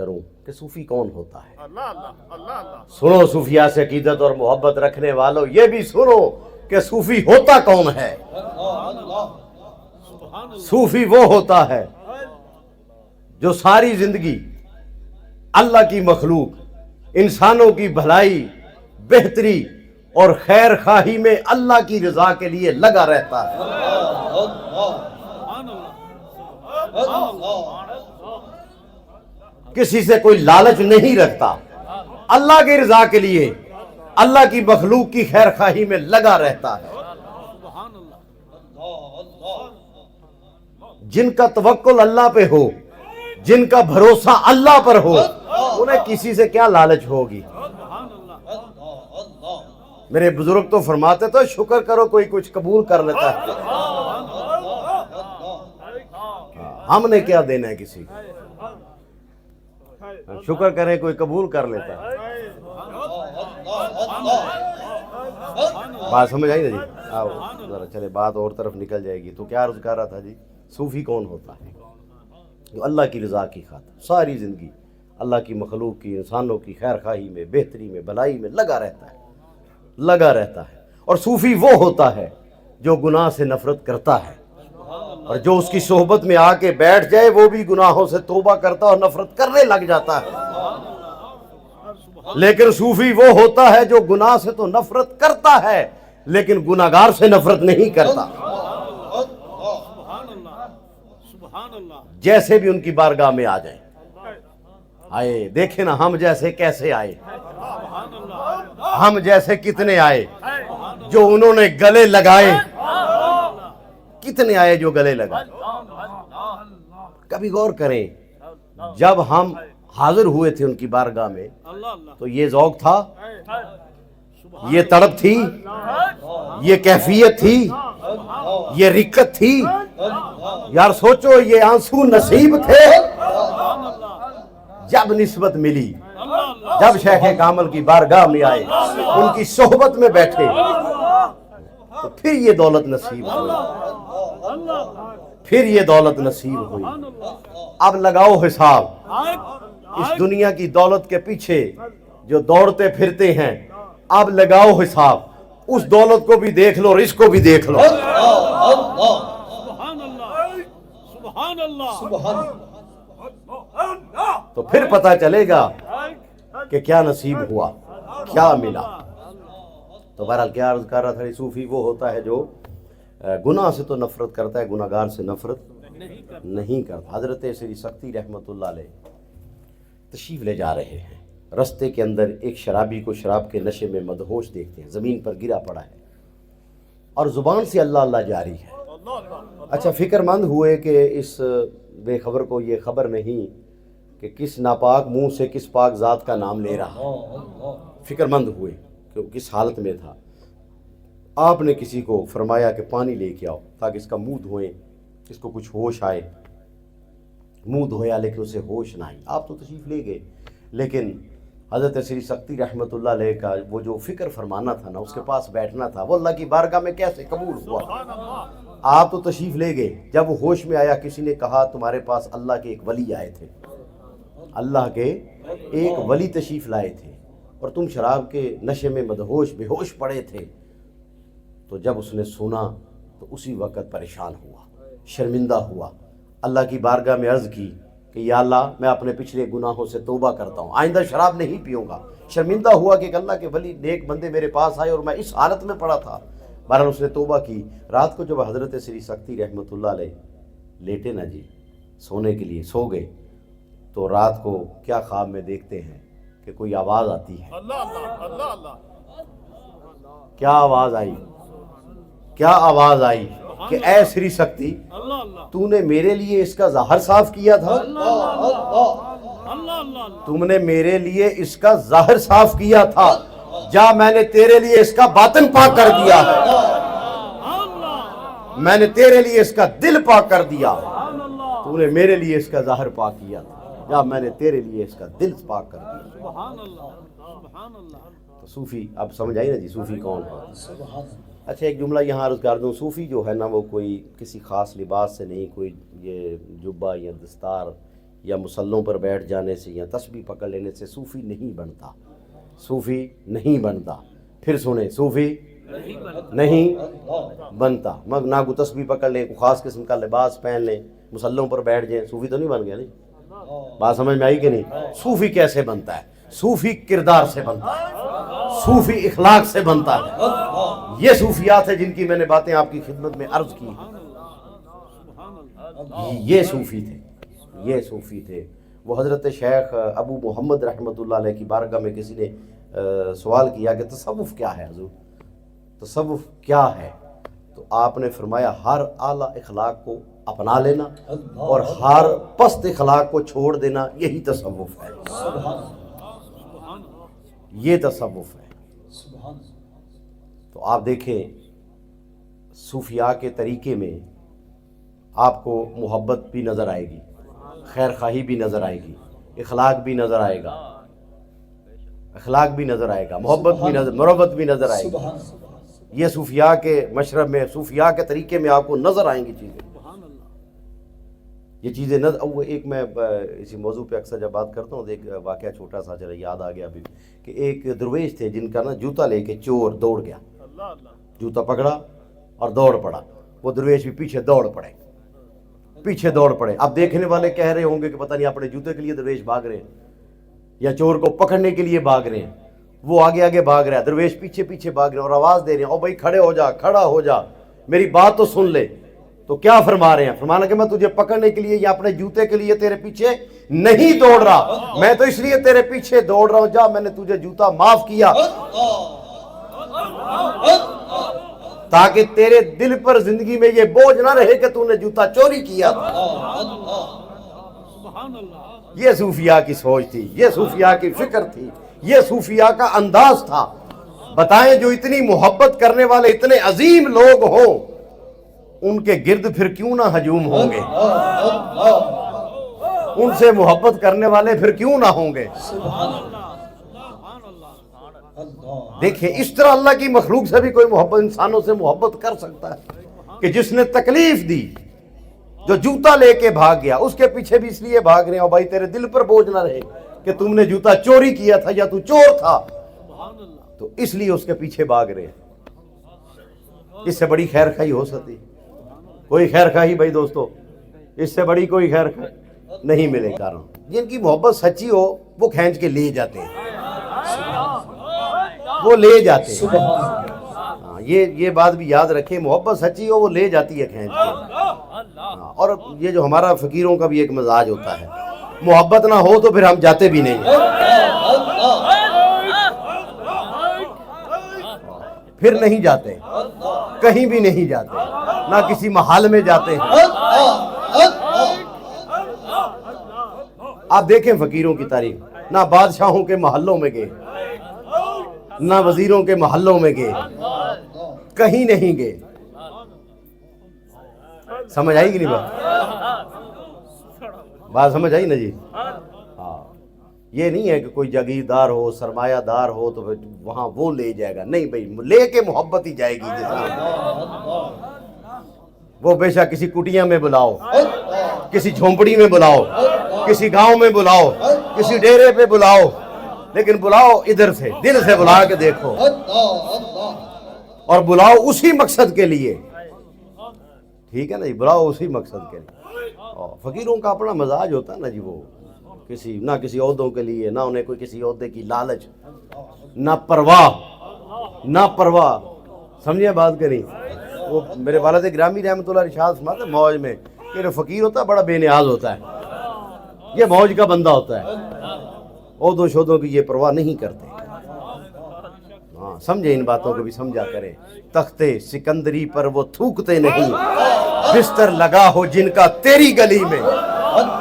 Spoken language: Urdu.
کروں کہ صوفی کون ہوتا ہے۔ سنو صوفیاء سے عقیدت اور محبت رکھنے والوں، یہ بھی سنو کہ صوفی ہوتا کون ہے۔ صوفی وہ ہوتا ہے جو ساری زندگی اللہ کی مخلوق، انسانوں کی بھلائی، بہتری اور خیر خواہی میں اللہ کی رضا کے لیے لگا رہتا ہے۔ کسی سے کوئی لالچ نہیں رکھتا، اللہ کی رضا کے لیے اللہ کی مخلوق کی خیر خواہی میں لگا رہتا ہے۔ جن کا توکل اللہ پہ ہو، جن کا بھروسہ اللہ پر ہو، انہیں کسی سے کیا لالچ ہوگی۔ میرے بزرگ تو فرماتے تو شکر کرو کوئی کچھ قبول کر لیتا ہے، ہم نے کیا دینا ہے کسی کو، شکر کریں کوئی قبول کر لیتا ہے۔ بات سمجھ آئی نا جی؟ آؤ ذرا چلے، بات اور طرف نکل جائے گی۔ تو کیا عرض کر رہا تھا جی؟ صوفی کون ہوتا ہے؟ جو اللہ کی رضا کی خاطر ساری زندگی اللہ کی مخلوق کی، انسانوں کی خیر خواہی میں، بہتری میں، بھلائی میں لگا رہتا ہے، لگا رہتا ہے۔ اور صوفی وہ ہوتا ہے جو گناہ سے نفرت کرتا ہے، اور جو اس کی صحبت میں آ کے بیٹھ جائے وہ بھی گناہوں سے توبہ کرتا اور نفرت کرنے لگ جاتا ہے۔ لیکن صوفی وہ ہوتا ہے جو گناہ سے تو نفرت کرتا ہے لیکن گناہگار سے نفرت نہیں کرتا، جیسے بھی ان کی بارگاہ میں آ جائیں۔ آئے دیکھیں نا ہم جیسے کیسے آئے، ہم جیسے کتنے آئے جو انہوں نے گلے لگائے، کتنے آئے جو گلے لگائے۔ کبھی غور کریں، جب ہم حاضر ہوئے تھے ان کی بارگاہ میں تو یہ ذوق تھا، یہ تڑپ تھی، یہ کیفیت تھی، یہ رکت تھی۔ یار سوچو یہ آنسو نصیب تھے جب نسبت ملی، جب شیخ کامل کی بارگاہ میں آئے، ان کی صحبت میں بیٹھے تو پھر یہ دولت نصیب ہوئی، پھر یہ دولت نصیب ہوئی۔ اب لگاؤ حساب، اس دنیا کی دولت کے پیچھے جو دوڑتے پھرتے ہیں، اب لگاؤ حساب، اس دولت کو بھی دیکھ لو اور اس کو بھی دیکھ لو، تو پھر پتہ چلے گا کہ کیا نصیب ہوا، کیا ملا۔ تو بہرحال کیا عرض کر رہا تھا، صوفی وہ ہوتا ہے جو گناہ سے تو نفرت کرتا ہے، گناہگار سے نفرت نہیں کرتا۔ حضرت سری سختی رحمت اللہ علیہ تشریف لے جا رہے ہیں، رستے کے اندر ایک شرابی کو شراب کے نشے میں مدہوش دیکھتے ہیں، زمین پر گرا پڑا ہے اور زبان سے اللہ اللہ جاری ہے۔ اچھا فکر مند ہوئے کہ اس بے خبر کو یہ خبر نہیں کہ کس ناپاک منہ سے کس پاک ذات کا نام لے رہا، فکر مند ہوئے کہ وہ کس حالت میں تھا۔ آپ نے کسی کو فرمایا کہ پانی لے کے آؤ تاکہ اس کا منہ دھوئیں، اس کو کچھ ہوش آئے۔ منہ دھویا لیکن اسے ہوش نہ آئی۔ آپ تو تشریف لے گئے، لیکن حضرت سری سختی رحمت اللہ علیہ کا وہ جو فکر فرمانا تھا نا، اس کے پاس بیٹھنا تھا، وہ اللہ کی بارگاہ میں کیسے قبول ہوا؟ آپ تو تشریف لے گئے، جب وہ ہوش میں آیا کسی نے کہا تمہارے پاس اللہ کے ایک ولی آئے تھے، اللہ کے ایک ولی تشریف لائے تھے اور تم شراب کے نشے میں مدہوش بے ہوش پڑے تھے۔ تو جب اس نے سنا تو اسی وقت پریشان ہوا، شرمندہ ہوا، اللہ کی بارگاہ میں عرض کی کہ یا اللہ میں اپنے پچھلے گناہوں سے توبہ کرتا ہوں، آئندہ شراب نہیں پیوں گا۔ شرمندہ ہوا کہ اللہ کے ولی نیک بندے میرے پاس آئے اور میں اس حالت میں پڑا تھا۔ بہرحال اس نے توبہ کی۔ رات کو جب حضرت سری سختی رحمت اللہ علیہ لیٹے نا جی سونے کے لیے، سو گئے، تو رات کو کیا خواب میں دیکھتے ہیں کہ کوئی آواز آتی ہے۔ کیا آواز آئی؟ کیا آواز آئی کہ اے سری سختی، تو نے میرے لیے اس کا ظاہر صاف کیا تھا، تم نے میرے لیے اس کا ظاہر صاف کیا تھا، جا میں نے تیرے لیے اس کا باطن پاک کر دیا ہے، میں نے تیرے لیے اس کا دل پاک کر دیا، تو نے میرے لیے اس کا ظاہر پاک کیا تھا، جا میں نے تیرے لیے اس کا دل پاک کر دیا۔ تو صوفی اب سمجھ آئی نا جی صوفی کون ہے؟ اچھا ایک جملہ یہاں عرض کر دوں، صوفی جو ہے نا وہ کوئی کسی خاص لباس سے نہیں، کوئی یہ جبہ یا دستار یا مسلوں پر بیٹھ جانے سے یا تسبیح پکڑ لینے سے صوفی نہیں بنتا، صوفی نہیں بنتا۔ پھر سنیں، صوفی نہیں بنتا، مگر نہ کو تسبیح پکڑ لیں، کوئی خاص قسم کا لباس پہن لیں، مسلوں پر بیٹھ جائیں، صوفی تو نہیں بن گیا۔ نہیں بات سمجھ میں آئی کہ نہیں؟ صوفی کیسے بنتا ہے؟ صوفی کردار سے بنتا ہے، صوفی اخلاق سے بنتا ہے۔ یہ صوفیات ہے جن کی میں نے باتیں آپ کی خدمت میں عرض کی ہیں۔ یہ صوفی تھے، یہ صوفی تھے۔ وہ حضرت شیخ ابو محمد رحمۃ اللہ علیہ کی بارگاہ میں کسی نے سوال کیا کہ تصوف کیا ہے حضور، تصوف کیا ہے؟ تو آپ نے فرمایا ہر اعلیٰ اخلاق کو اپنا لینا اور ہر پست اخلاق کو چھوڑ دینا، یہی تصوف ہے، یہ تصوف ہے۔ تو آپ دیکھیں صوفیاء کے طریقے میں آپ کو محبت بھی نظر آئے گی، خیر خواہی بھی نظر آئے گی، اخلاق بھی نظر آئے گا، اخلاق بھی نظر آئے گا، محبت بھی نظر، مربت بھی نظر آئے گی۔ یہ صوفیاء کے مشرب میں، صوفیاء کے طریقے میں آپ کو نظر آئیں گی چیزیں، یہ چیزیں ایک میں اسی موضوع پہ اکثر جب بات کرتا ہوں، ایک واقعہ چھوٹا سا چلا یاد آ گیا ابھی، کہ ایک درویش تھے جن کا نا جوتا لے کے چور دوڑ گیا، جوتا پکڑا اور دوڑ پڑا، وہ درویش بھی پیچھے دوڑ پڑے، پیچھے دوڑ پڑے۔ اب دیکھنے والے کہہ رہے ہوں گے کہ پتہ نہیں اپنے جوتے کے لیے درویش بھاگ رہے ہیں یا چور کو پکڑنے کے لیے بھاگ رہے ہیں۔ وہ آگے آگے بھاگ رہا ہے، درویش پیچھے پیچھے بھاگ رہے ہیں اور آواز دے رہے ہیں، او بھائی کھڑے ہو جا، کھڑا ہو جا، میری بات تو سن لے۔ تو کیا فرما رہے ہیں؟ فرمانا کہ میں تجھے پکڑنے کے لیے یا اپنے جوتے کے لیے تیرے پیچھے نہیں دوڑ رہا، میں تو اس لیے تیرے پیچھے دوڑ رہا ہوں، جا میں نے تجھے جوتا معاف کیا تاکہ تیرے دل پر زندگی میں یہ بوجھ نہ رہے کہ تو نے جوتا چوری کیا تھا۔ یہ صوفیاء کی سوچ تھی، یہ صوفیاء کی فکر تھی، یہ صوفیاء کا انداز تھا۔ بتائیں جو اتنی محبت کرنے والے اتنے عظیم لوگ ہوں، ان کے گرد پھر کیوں نہ ہجوم ہوں گے؟ ان سے محبت کرنے والے پھر کیوں نہ ہوں گے؟ دیکھیں اس طرح اللہ کی مخلوق سے بھی کوئی محبت، انسانوں سے محبت کر سکتا ہے کہ جس نے تکلیف دی، جو جوتا لے کے بھاگ گیا، اس کے پیچھے بھی اس لیے بھاگ رہے ہیں بھائی تیرے دل پر بوجھ نہ رہے کہ تم نے جوتا چوری کیا تھا یا تو چور تھا، تو اس لیے اس کے پیچھے بھاگ رہے ہیں۔ اس سے بڑی خیر خواہی ہو سکتی؟ کوئی خیر خواہی بھائی دوستو، اس سے بڑی کوئی خیر خواہی نہیں ملے۔ کارن جن کی محبت سچی ہو وہ کھینچ کے لے جاتے ہیں، وہ لے جاتے ہیں۔ یہ بات بھی یاد رکھیں، محبت سچی ہو وہ لے جاتی ہے کھینچ کے۔ اور یہ جو ہمارا فقیروں کا بھی ایک مزاج ہوتا ہے، محبت نہ ہو تو پھر ہم جاتے بھی نہیں ہیں، پھر نہیں جاتے، کہیں بھی نہیں جاتے، نہ کسی محل میں جاتے ہیں۔ آپ دیکھیں فقیروں کی تاریخ، نہ بادشاہوں کے محلوں میں گئے، نہ وزیروں کے محلوں میں گئے، کہیں نہیں گئے۔ سمجھ آئی کہ نہیں بات سمجھ آئی نا جی؟ ہاں، یہ نہیں ہے کہ کوئی جاگیردار ہو، سرمایہ دار ہو تو وہاں وہ لے جائے گا، نہیں بھائی، لے کے محبت ہی جائے گی۔ وہ بے شک کسی کٹیا میں بلاؤ، کسی جھونپڑی میں بلاؤ، کسی گاؤں میں بلاؤ، کسی ڈیرے پہ بلاؤ، لیکن بلاؤ ادھر سے، دل سے بلا کے دیکھو، اور بلاؤ اسی مقصد کے لیے، ٹھیک ہے نا جی؟ بلاؤ اسی مقصد کے لیے۔ فقیروں کا اپنا مزاج ہوتا ہے نا جی، وہ نہ کسی عہدوں کے لیے، نہ انہیں کوئی کسی عہدے کی لالچ، نہ پرواہ، سمجھے بات کریں؟ وہ میرے والد گرامی رحمۃ اللہ ارشاد فرماتے ہیں موج میں کہ جو فقیر ہوتا ہے بڑا بے نیاز ہوتا ہے، یہ موج کا بندہ ہوتا ہے، عہدوں شہدوں کی یہ پرواہ نہیں کرتے۔ ہاں سمجھے، ان باتوں کو بھی سمجھا کریں۔ تختے سکندری پر وہ تھوکتے نہیں، بستر لگا ہو جن کا تیری گلی میں،